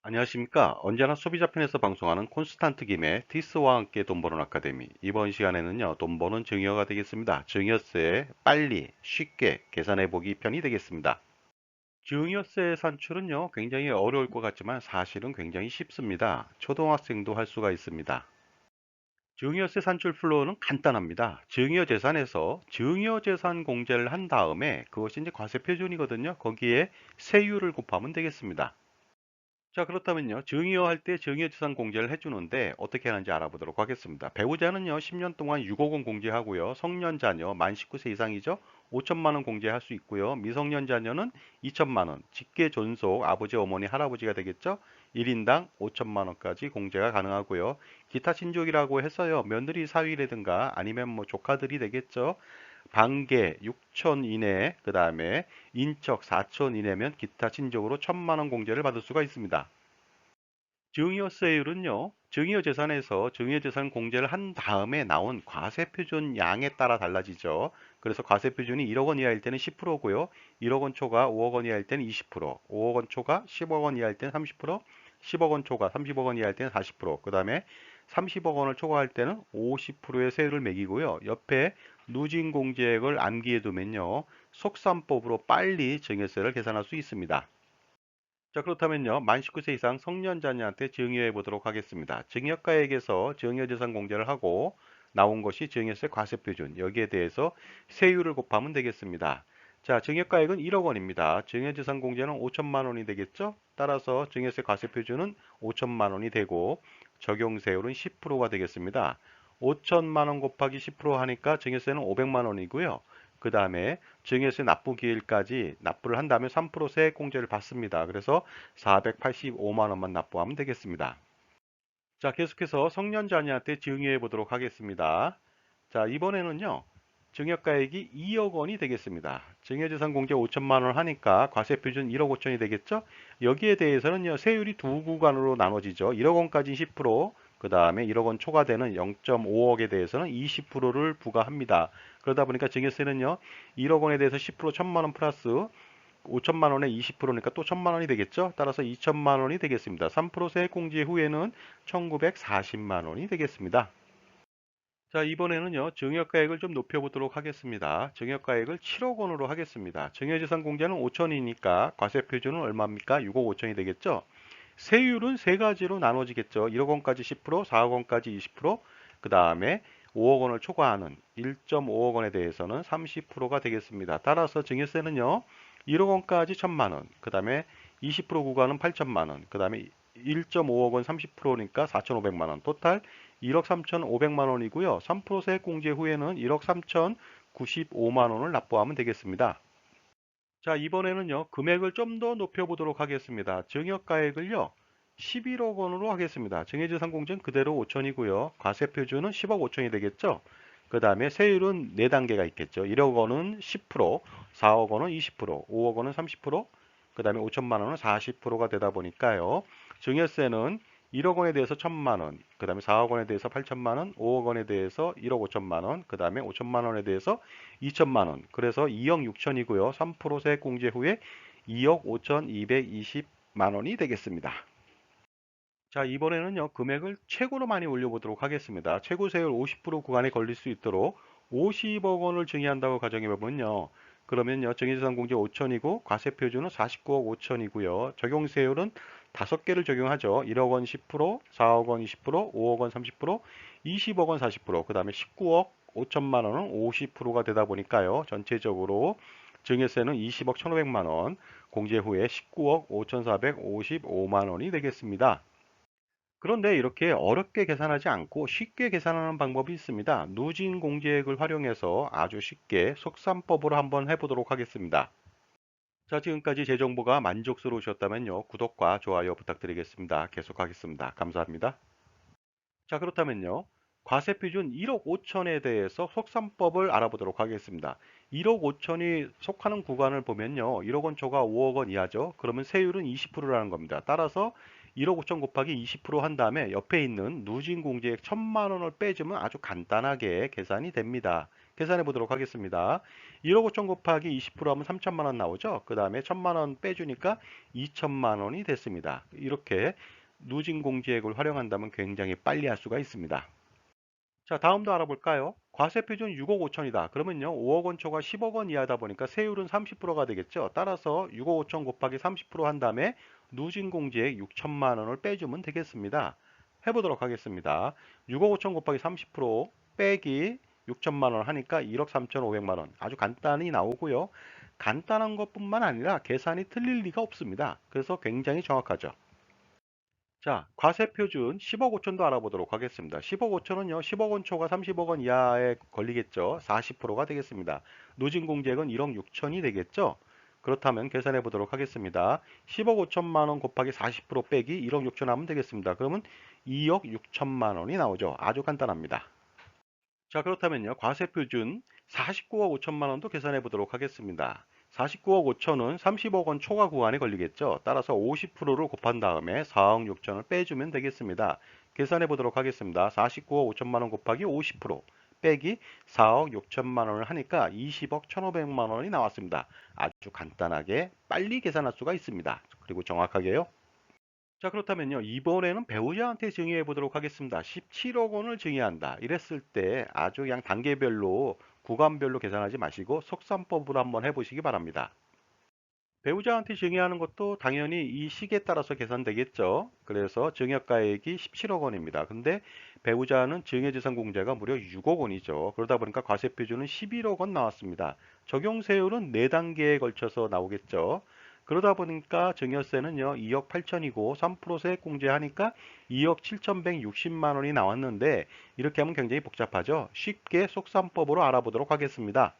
안녕하십니까. 언제나 소비자 편에서 방송하는 콘스탄트 김의 티스와 함께 돈 버는 아카데미. 이번 시간에는요, 돈 버는 증여가 되겠습니다. 증여세 빨리, 쉽게 계산해 보기 편이 되겠습니다. 증여세 산출은요, 굉장히 어려울 것 같지만 사실은 굉장히 쉽습니다. 초등학생도 할 수가 있습니다. 증여세 산출 플로우는 간단합니다. 증여재산에서 증여재산 공제를 한 다음에 그것이 이제 과세 표준이거든요. 거기에 세율을 곱하면 되겠습니다. 자, 그렇다면요. 증여할 때 증여재산 공제를 해주는데 어떻게 하는지 알아보도록 하겠습니다. 배우자는요, 10년 동안 6억 원 공제하고요. 성년 자녀, 만 19세 이상이죠? 5천만 원 공제할 수 있고요. 미성년 자녀는 2천만 원, 직계 존속, 아버지, 어머니, 할아버지가 되겠죠? 1인당 5천만 원까지 공제가 가능하고요. 기타 친족이라고 해서요. 며느리 사위라든가 아니면 뭐 조카들이 되겠죠? 반개 6천 이내, 그 다음에 인척 4천 이내면 기타 친족으로 1천만 원 공제를 받을 수가 있습니다. 증여세율은요, 증여재산에서 증여재산 공제를 한 다음에 나온 과세표준 양에 따라 달라지죠. 그래서 과세표준이 1억 원 이하일 때는 10%고요. 1억 원 초과 5억 원 이하일 때는 20%, 5억 원 초과 10억 원 이하일 때는 30%, 10억 원 초과 30억 원 이하일 때는 40%, 그 다음에 30억 원을 초과할 때는 50%의 세율을 매기고요. 옆에 누진공제액을 암기해 두면요, 속산법으로 빨리 증여세를 계산할 수 있습니다. 자, 그렇다면요. 만 19세 이상 성년자녀한테 증여해 보도록 하겠습니다. 증여가액에서 증여재산 공제를 하고 나온 것이 증여세 과세표준. 여기에 대해서 세율을 곱하면 되겠습니다. 자, 증여가액은 1억 원입니다. 증여재산 공제는 5천만 원이 되겠죠? 따라서 증여세 과세표준은 5천만 원이 되고 적용세율은 10%가 되겠습니다. 5천만 원 곱하기 10% 하니까 증여세는 500만 원이고요. 그 다음에 증여세 납부 기일까지 납부를 한다면 3% 세액공제를 받습니다. 그래서 485만 원만 납부하면 되겠습니다. 자, 계속해서 성년자녀한테 증여해 보도록 하겠습니다. 자, 이번에는요. 증여가액이 2억 원이 되겠습니다. 증여재산 공제 5천만 원 하니까 과세표준 1억 5천이 되겠죠? 여기에 대해서는요. 세율이 두 구간으로 나눠지죠. 1억 원까지 10%, 그 다음에 1억 원 초과되는 0.5억에 대해서는 20%를 부과합니다. 그러다 보니까 증여세는요. 1억 원에 대해서 10% 1천만 원 플러스 5천만 원에 20%니까 또 1천만 원이 되겠죠? 따라서 2천만 원이 되겠습니다. 3% 세액공제 후에는 1,940만 원이 되겠습니다. 자, 이번에는요, 증여가액을 좀 높여보도록 하겠습니다. 증여가액을 7억 원으로 하겠습니다. 증여재산 공제는 5천이니까 과세표준은 얼마입니까? 6억 5천이 되겠죠? 세율은 세 가지로 나눠지겠죠. 1억 원까지 10%, 4억 원까지 20%, 그 다음에 5억 원을 초과하는 1.5억 원에 대해서는 30%가 되겠습니다. 따라서 증여세는요, 1억 원까지 1천만 원, 그 다음에 20% 구간은 8천만 원, 그 다음에 1.5억 원 30%니까 4,500만 원, 토탈 1억 3,500만 원이고요. 3% 세액공제 후에는 1억 3,095만 원을 납부하면 되겠습니다. 자, 이번에는요, 금액을 좀 더 높여보도록 하겠습니다. 증여가액을요, 11억 원으로 하겠습니다. 증여재산공제는 그대로 5천이고요. 과세표준은 10억 5천이 되겠죠? 그 다음에 세율은 4단계가 있겠죠. 1억 원은 10%, 4억 원은 20%, 5억 원은 30%, 그 다음에 5천만 원은 40%가 되다 보니까요. 증여세는 1억 원에 대해서 1천만 원, 그 다음에 4억 원에 대해서 8천만 원, 5억 원에 대해서 1억 5천만 원, 그 다음에 5천만 원에 대해서 2천만 원. 그래서 2억 6천이고요. 3% 세액공제 후에 2억 5,220만 원이 되겠습니다. 자, 이번에는요, 금액을 최고로 많이 올려보도록 하겠습니다. 최고 세율 50% 구간에 걸릴 수 있도록 50억 원을 증여한다고 가정해보면요. 그러면요, 증여재산 공제 5천이고, 과세표준은 49억 5천이고요. 적용세율은 5개를 적용하죠. 1억 원 10%, 4억 원 20%, 5억 원 30%, 20억 원 40%, 그 다음에 19억 5천만 원은 50%가 되다 보니까요. 전체적으로 증여세는 20억 1,500만 원, 공제 후에 19억 5,455만 원이 되겠습니다. 그런데 이렇게 어렵게 계산하지 않고 쉽게 계산하는 방법이 있습니다. 누진 공제액을 활용해서 아주 쉽게 속산법으로 한번 해보도록 하겠습니다. 자, 지금까지 제 정보가 만족스러우셨다면요. 구독과 좋아요 부탁드리겠습니다. 계속하겠습니다. 감사합니다. 자, 그렇다면요. 과세표준 1억 5천에 대해서 속산법을 알아보도록 하겠습니다. 1억 5천이 속하는 구간을 보면요. 1억 원 초과 5억 원 이하죠. 그러면 세율은 20%라는 겁니다. 따라서 1억 5천 곱하기 20%한 다음에 옆에 있는 누진공제액 1천만 원을 빼주면 아주 간단하게 계산이 됩니다. 계산해 보도록 하겠습니다. 1억 5천 곱하기 20% 하면 3천만 원 나오죠. 그 다음에 1천만 원 빼주니까 2천만 원이 됐습니다. 이렇게 누진공제액을 활용한다면 굉장히 빨리 할 수가 있습니다. 자, 다음도 알아볼까요? 과세표준 6억 5천이다. 그러면요, 5억 원 초과 10억 원 이하다 보니까 세율은 30%가 되겠죠. 따라서 6억 5천 곱하기 30%한 다음에 누진공제액 6천만 원을 빼주면 되겠습니다. 해보도록 하겠습니다. 6억 5천 곱하기 30% 빼기 6천만 원 하니까 1억 3천5백만 원. 아주 간단히 나오고요. 간단한 것뿐만 아니라 계산이 틀릴 리가 없습니다. 그래서 굉장히 정확하죠. 자, 과세 표준 10억 5천도 알아보도록 하겠습니다. 10억 5천은요, 10억 원 초과 30억 원 이하에 걸리겠죠. 40%가 되겠습니다. 누진공제액은 1억 6천이 되겠죠. 그렇다면 계산해 보도록 하겠습니다. 10억 5천만 원 곱하기 40% 빼기 1억 6천 하면 되겠습니다. 그러면 2억 6천만 원이 나오죠. 아주 간단합니다. 자, 그렇다면요. 과세 표준 49억 5천만 원도 계산해 보도록 하겠습니다. 49억 5천은 30억 원 초과 구간에 걸리겠죠. 따라서 50%를 곱한 다음에 4억 6천을 빼주면 되겠습니다. 계산해 보도록 하겠습니다. 49억 5천만 원 곱하기 50% 빼기 4억 6천만 원을 하니까 20억 1,500만 원이 나왔습니다. 아주 간단하게 빨리 계산할 수가 있습니다. 그리고 정확하게요. 자, 그렇다면요. 이번에는 배우자한테 증여해 보도록 하겠습니다. 17억 원을 증여한다. 이랬을 때 아주 그냥 단계별로, 구간별로 계산하지 마시고 속산법으로 한번 해보시기 바랍니다. 배우자한테 증여하는 것도 당연히 이 시기에 따라서 계산되겠죠. 그래서 증여가액이 17억 원입니다. 근데 배우자는 증여재산 공제가 무려 6억 원이죠. 그러다 보니까 과세표준은 11억 원 나왔습니다. 적용세율은 4단계에 걸쳐서 나오겠죠. 그러다 보니까 증여세는요, 2억 8천이고 3% 세액공제하니까 2억 7,160만 원이 나왔는데 이렇게 하면 굉장히 복잡하죠. 쉽게 속산법으로 알아보도록 하겠습니다.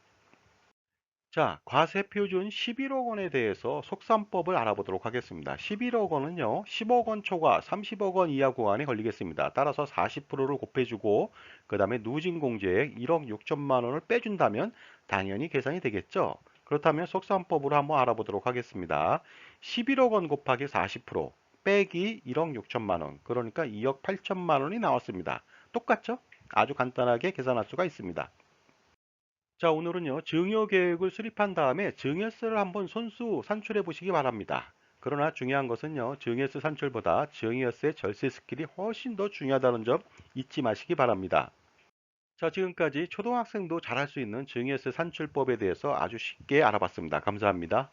자, 과세 표준 11억 원에 대해서 속산법을 알아보도록 하겠습니다. 11억 원은요, 10억 원 초과 30억 원 이하 구간에 걸리겠습니다. 따라서 40%를 곱해주고, 그 다음에 누진공제액 1억 6천만 원을 빼준다면 당연히 계산이 되겠죠. 그렇다면 속산법으로 한번 알아보도록 하겠습니다. 11억 원 곱하기 40% 빼기 1억 6천만 원, 그러니까 2억 8천만 원이 나왔습니다. 똑같죠? 아주 간단하게 계산할 수가 있습니다. 자, 오늘은요, 증여 계획을 수립한 다음에 증여세를 한번 손수 산출해 보시기 바랍니다. 그러나 중요한 것은요, 증여세 산출보다 증여세 절세 스킬이 훨씬 더 중요하다는 점 잊지 마시기 바랍니다. 자, 지금까지 초등학생도 잘할 수 있는 증여세 산출법에 대해서 아주 쉽게 알아봤습니다. 감사합니다.